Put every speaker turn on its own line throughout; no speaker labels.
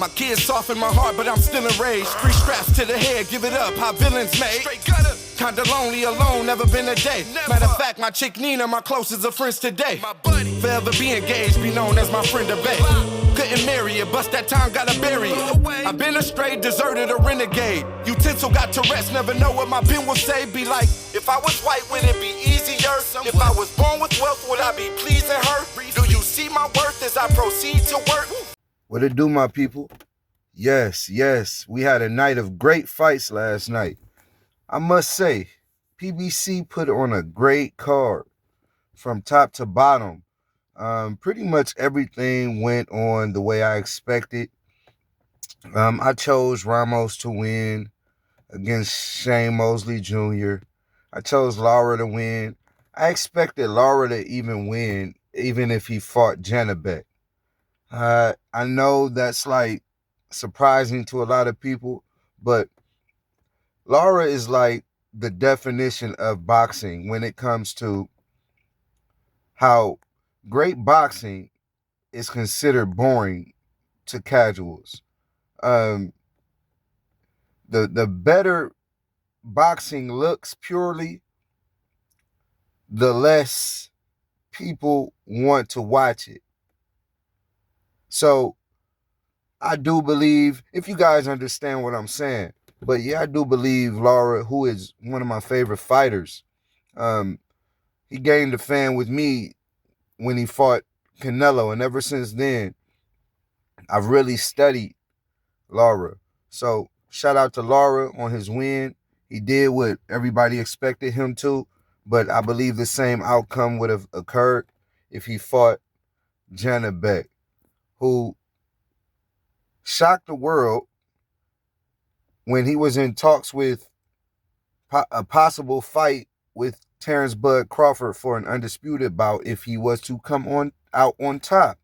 My kids soften my heart, but I'm still enraged. 3 straps to the head, give it up, how villains made. Straight gutter. Kinda lonely, alone, never been a day. Matter of fact, my chick Nina, my closest of friends today. My buddy. Forever be engaged, be known as my friend of bae. Couldn't marry it, bust that time, gotta bury it. I've been astray, deserted, a renegade. Utensil got to rest, never know what my pen will say. Be like, if I was white, would it be easier? If I was born with wealth, would I be pleasing her? Do you see my worth as I proceed to work?
What it do, my people? Yes, we had a night of great fights last night. I must say, PBC put on a great card from top to bottom. Pretty much everything went on the way I expected. I chose Ramos to win against Shane Mosley Jr. I chose Lara to win. I expected Lara to even win, even if he fought Janabek. I know that's like surprising to a lot of people, but Lara is like the definition of boxing when it comes to how great boxing is considered boring to casuals. The better boxing looks purely, the less people want to watch it. So I do believe, if you guys understand what I'm saying, but yeah, I do believe Lara, who is one of my favorite fighters, he gained a fan with me when he fought Canelo, and ever since then, I've really studied Lara. So shout out to Lara on his win. He did what everybody expected him to, but I believe the same outcome would have occurred if he fought Janabek, who shocked the world when he was in talks with a possible fight with Terrence Bud Crawford for an undisputed bout if he was to come out on top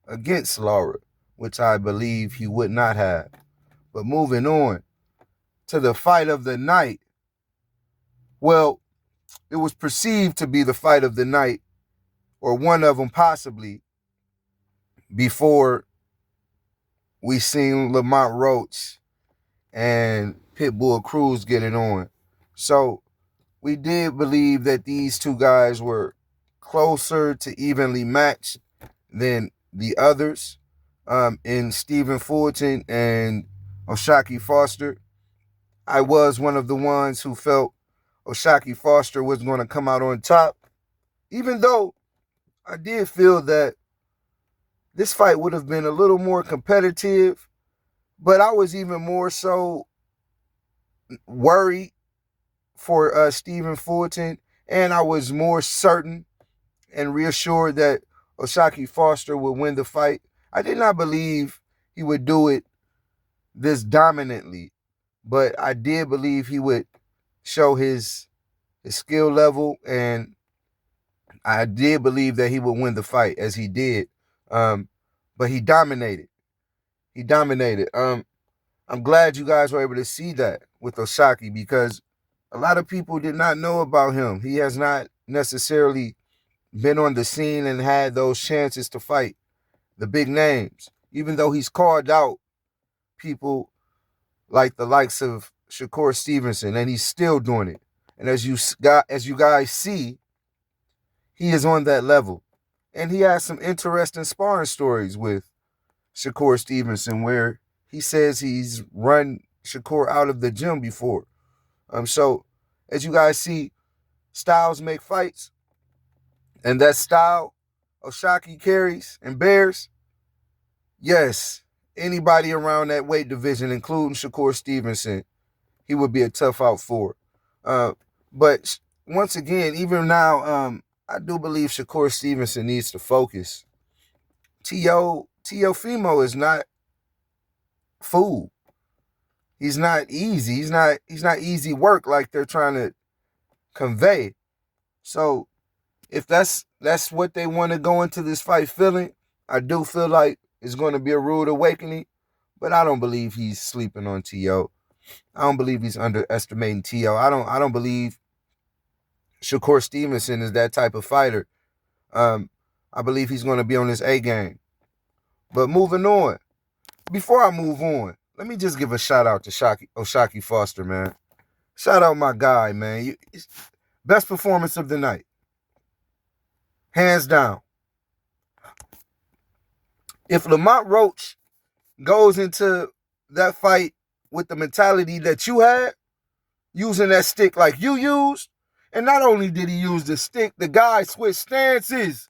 against Lara, which I believe he would not have. But moving on to the fight of the night. Well, it was perceived to be the fight of the night, or one of them possibly, before we seen Lamont Roach and Pitbull Cruz get it on. So we did believe that these two guys were closer to evenly matched than the others in Stephen Fulton and Oshaquie Foster. I was one of the ones who felt Oshaquie Foster was going to come out on top, even though I did feel that this fight would have been a little more competitive, but I was even more so worried for Stephen Fulton, and I was more certain and reassured that Oshaquie Foster would win the fight. I did not believe he would do it this dominantly, but I did believe he would show his skill level, and I did believe that he would win the fight, as he did. But he dominated. I'm glad you guys were able to see that with Oshaquie, because a lot of people did not know about him. He has not necessarily been on the scene and had those chances to fight the big names, even though he's called out people like the likes of Shakur Stevenson, and he's still doing it. And as you guys see, he is on that level. And he has some interesting sparring stories with Shakur Stevenson, where he says he's run Shakur out of the gym before. So as you guys see, styles make fights, and that style Oshaquie carries and bears, yes, anybody around that weight division, including Shakur Stevenson, he would be a tough out for. But once again, even now, I do believe Shakur Stevenson needs to focus. Teofimo is not food. He's not easy. He's not easy work like they're trying to convey. So if that's what they want to go into this fight feeling, I do feel like it's going to be a rude awakening. But I don't believe he's sleeping on T.O. I don't believe he's underestimating T.O. I don't believe Shakur Stevenson is that type of fighter. I believe he's going to be on his A game. But moving on, before I move on, let me just give a shout out to Oshaquie Foster, man. Shout out my guy, man. Best performance of the night. Hands down. If Lamont Roach goes into that fight with the mentality that you had, using that stick like you used, and not only did he use the stick, the guy switched stances.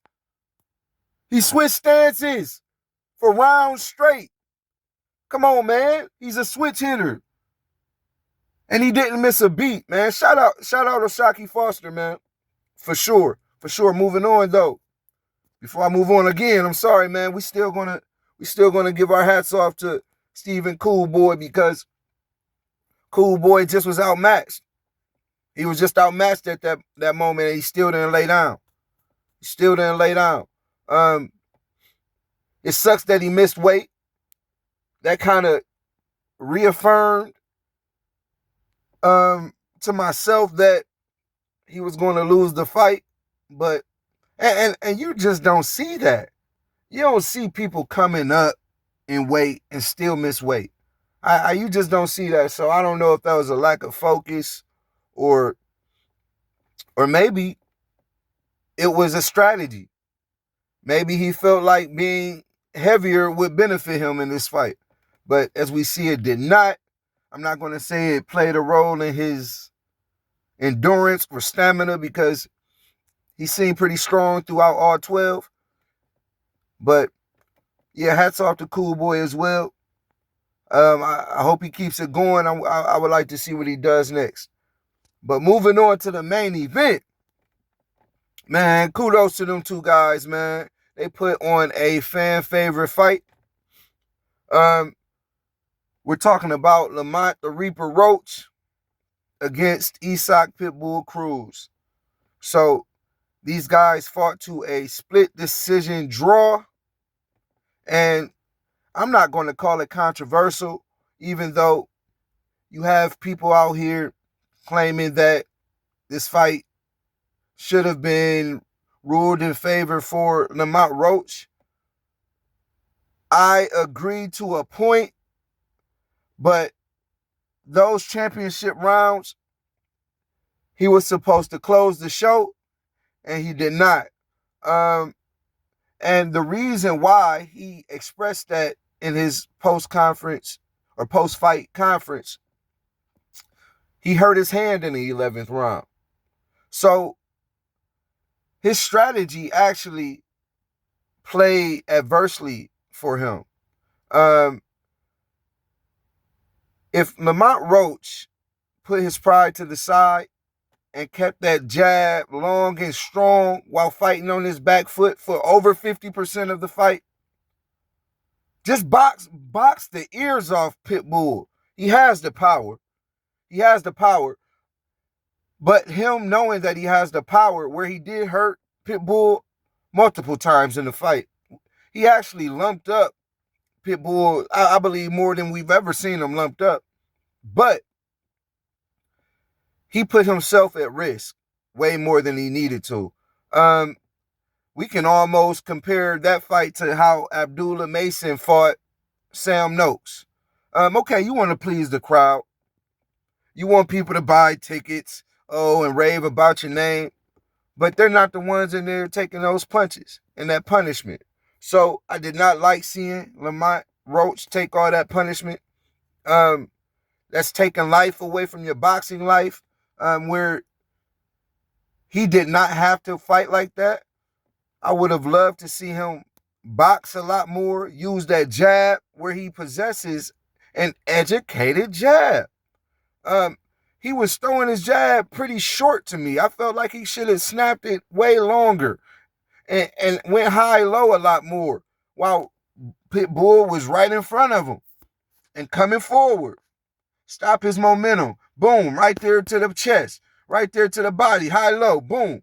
He switched stances for rounds straight. Come on, man. He's a switch hitter. And he didn't miss a beat, man. Shout out Oshaquie Foster, man. For sure. For sure. Moving on, though. Before I move on again, I'm sorry, man. We still gonna give our hats off to Stephen Cool Boy, because Cool Boy just was outmatched. He was just outmatched at that moment, and he still didn't lay down. It sucks that he missed weight. That kind of reaffirmed to myself that he was going to lose the fight. But and you just don't see that. You don't see people coming up in weight and still miss weight. You just don't see that. So I don't know if that was a lack of focus or maybe it was a strategy. Maybe he felt like being heavier would benefit him in this fight. But as we see, it did not. I'm not going to say it played a role in his endurance or stamina, because he seemed pretty strong throughout all 12. But yeah, hats off to Cool Boy as well. I hope he keeps it going. I would like to see what he does next. But moving on to the main event, man, kudos to them two guys, man. They put on a fan favorite fight. We're talking about Lamont the Reaper Roach against Isaac Pitbull Cruz. So these guys fought to a split decision draw. And I'm not going to call it controversial, even though you have people out here claiming that this fight should have been ruled in favor for Lamont Roach. I agree to a point, but those championship rounds, he was supposed to close the show, and he did not. And the reason why he expressed that in his post-conference or post-fight conference, he hurt his hand in the 11th round. So his strategy actually played adversely for him. If Lamont Roach put his pride to the side and kept that jab long and strong while fighting on his back foot for over 50% of the fight, just box the ears off Pitbull. He has the power. But him knowing that he has the power, where he did hurt Pitbull multiple times in the fight, he actually lumped up Pitbull, I believe, more than we've ever seen him lumped up. But he put himself at risk way more than he needed to. We can almost compare that fight to how Abdullah Mason fought Sam Noakes. Okay, you want to please the crowd. You want people to buy tickets, and rave about your name. But they're not the ones in there taking those punches and that punishment. So I did not like seeing Lamont Roach take all that punishment. That's taking life away from your boxing life, where he did not have to fight like that. I would have loved to see him box a lot more, use that jab where he possesses an educated jab. He was throwing his jab pretty short to me. I felt like he should have snapped it way longer and went high-low a lot more, while Pitbull was right in front of him and coming forward. Stop his momentum. Boom, right there to the chest, right there to the body, high-low, boom.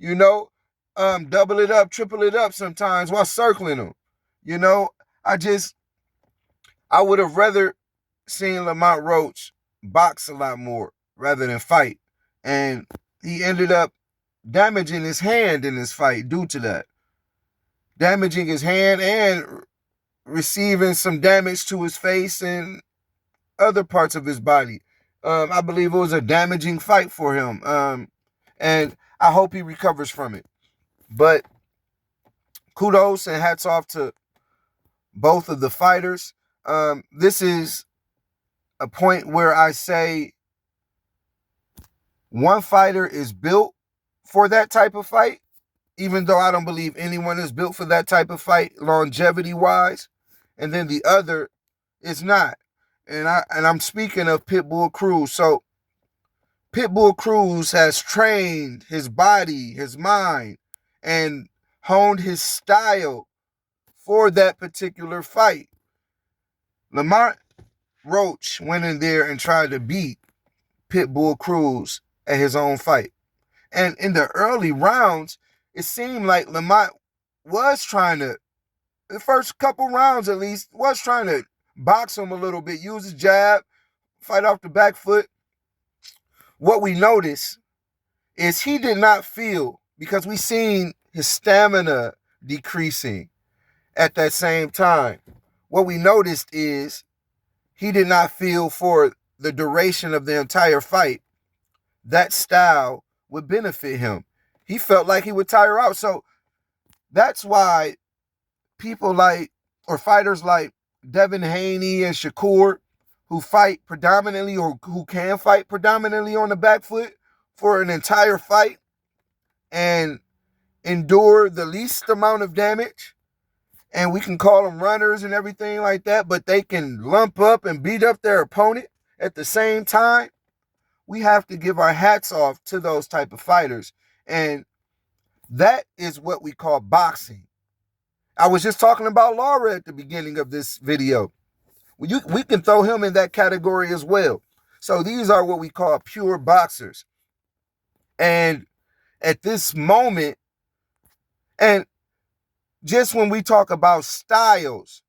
Double it up, triple it up sometimes while circling him. I would have rather seen Lamont Roach box a lot more rather than fight. And he ended up damaging his hand in this fight due to that. Damaging his hand and receiving some damage to his face and other parts of his body. I believe it was a damaging fight for him. And I hope he recovers from it. But kudos and hats off to both of the fighters. This is a point where I say one fighter is built for that type of fight, even though I don't believe anyone is built for that type of fight longevity-wise, and then the other is not. And I'm speaking of Pitbull Cruz. So Pitbull Cruz has trained his body, his mind, and honed his style for that particular fight. Lamont Roach went in there and tried to beat Pitbull Cruz at his own fight. And in the early rounds, it seemed like Lamont was trying to, the first couple rounds at least, was trying to box him a little bit, use his jab, fight off the back foot. What we noticed is he did not feel, because we seen his stamina decreasing at that same time. What we noticed is he did not feel for the duration of the entire fight that style would benefit him. He felt like he would tire out. So that's why people like, or fighters like Devin Haney and Shakur, who fight predominantly, or who can fight predominantly on the back foot for an entire fight and endure the least amount of damage, and we can call them runners and everything like that, but they can lump up and beat up their opponent at the same time. We have to give our hats off to those type of fighters. And that is what we call boxing. I was just talking about Lara at the beginning of this video. We can throw him in that category as well. So these are what we call pure boxers. And at this moment, and just when we talk about styles,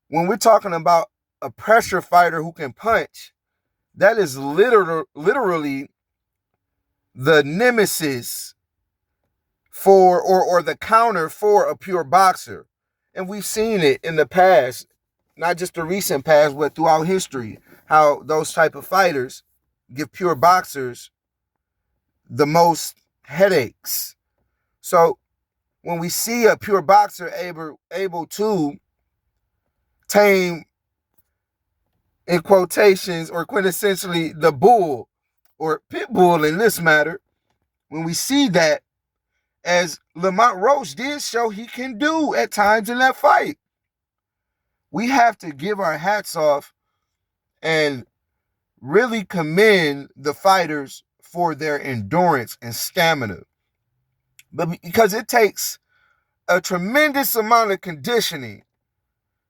when we're talking about a pressure fighter who can punch, that is literally the nemesis for, or the counter for a pure boxer. And we've seen it in the past, not just the recent past, but throughout history, how those type of fighters give pure boxers the most headaches. So when we see a pure boxer able to tame, in quotations, or quintessentially, the bull, or pit bull in this matter, when we see that, as Lamont Roach did show he can do at times in that fight, we have to give our hats off and really commend the fighters for their endurance and stamina. But because it takes a tremendous amount of conditioning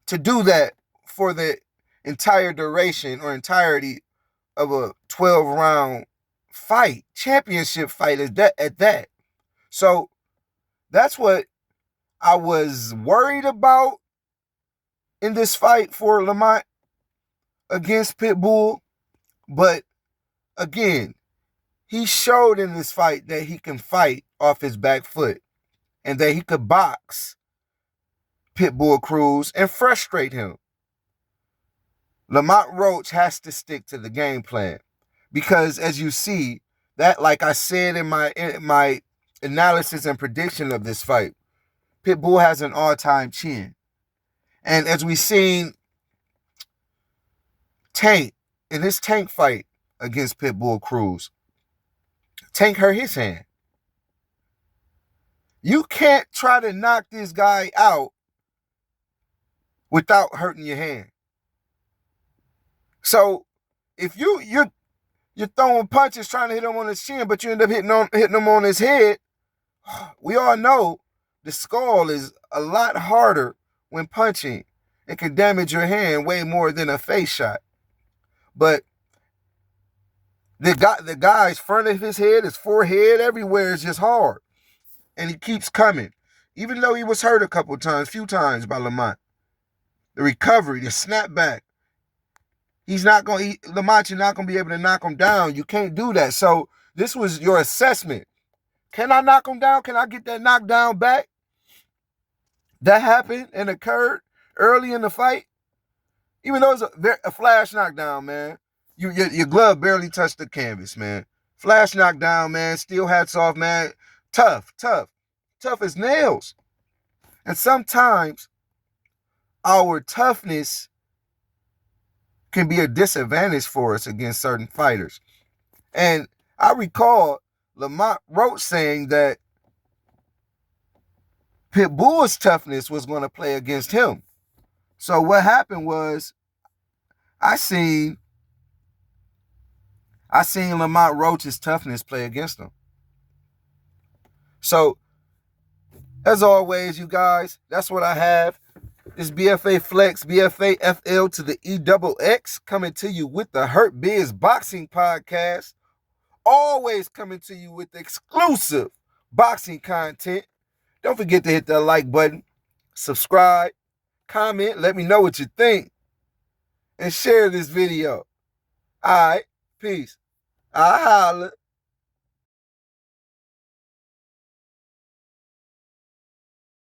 to do that for the entire duration or entirety of a 12-round fight, championship fight at that. So that's what I was worried about in this fight for Lamont against Pitbull. But again, he showed in this fight that he can fight off his back foot and that he could box Pitbull Cruz and frustrate him. Lamont Roach has to stick to the game plan, because as you see, that, like I said in my analysis and prediction of this fight, Pitbull has an all-time chin. And as we've seen Tank in his Tank fight against Pitbull Cruz, Tank hurt his hand. You can't try to knock this guy out without hurting your hand. So if you're throwing punches trying to hit him on his chin, but you end up hitting him on his head, we all know the skull is a lot harder when punching. It can damage your hand way more than a face shot. But the guy's front of his head, his forehead, everywhere is just hard. And he keeps coming. Even though he was hurt a few times by Lamont. The recovery, the snapback. Lamont, you're not going to be able to knock him down. You can't do that. So this was your assessment. Can I knock him down? Can I get that knockdown back? That happened and occurred early in the fight, even though it's a flash knockdown, man, your glove barely touched the canvas, man. Flash knockdown, man. Still hats off, man. Tough as nails. And sometimes our toughness can be a disadvantage for us against certain fighters. And I recall Lamont Roach saying that Pitbull's toughness was going to play against him. So what happened was I seen Lamont Roach's toughness play against him. So as always, you guys, that's what I have. This BFA Flex, BFA FL to the EXX, coming to you with the Hurt Biz Boxing Podcast. Always coming to you with exclusive boxing content. Don't forget to hit that like button, subscribe, comment, let me know what you think, and share this video. All right, peace. I holla.